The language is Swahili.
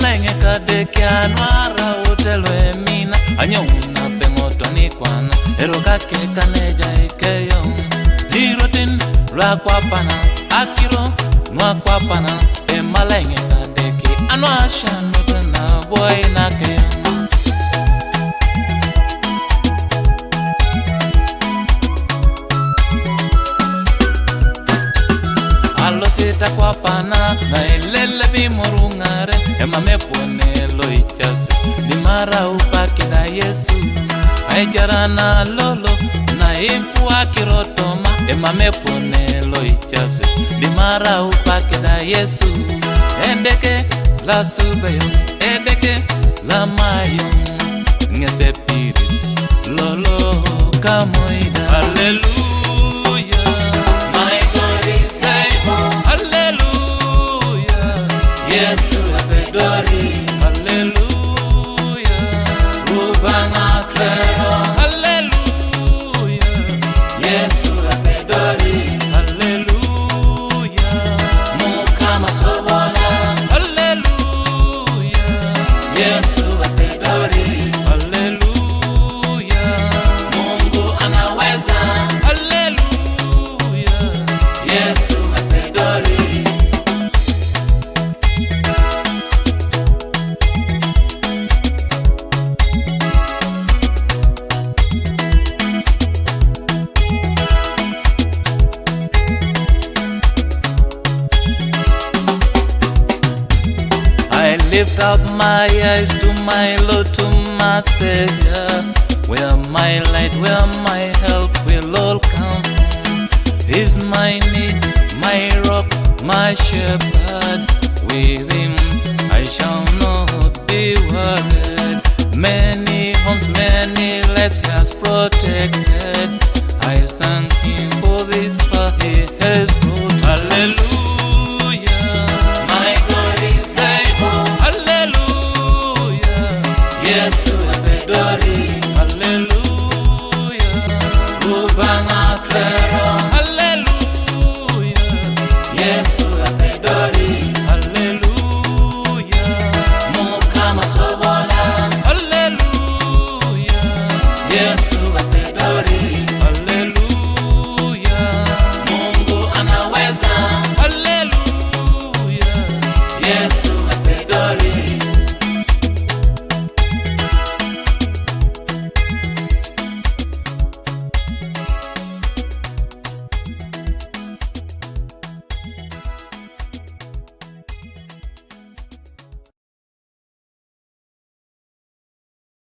malenge kadekia nwara utelwe mina anyona pengoto ni kwana erokake kaneja ekeyo lirotin lwakwapana akiro nwakwapana malenge kadeki anwashanotana boy nake Alosita kwa pana na ilele bimurungare emamepone loichase ni mara upaki na Yesu aijarana lolo na ifu akirotoma emamepone loichase ni mara upaki na Yesu endeke la subeyo endeke la mayo ngese pirit lolo kamoida hallelujah. Yesu Epedori, hallelujah. Rubana Twero, hallelujah. Yesu Epedori, hallelujah. Mukama Sobona, hallelujah. Yesu Epedori, hallelujah. Mungu anaweza, hallelujah. Yesu Epedori. I lift up my eyes to my Lord, to my Savior, where my light, where my help will all come from. He's my need, my rock, my shepherd. With him I shall not be worried. Many homes, many lives he has protected. I thank him for this far he has brought. Hallelujah. Yesu Epedori, hallelujah. Rubana Twero, hallelujah. Yesu Epedori.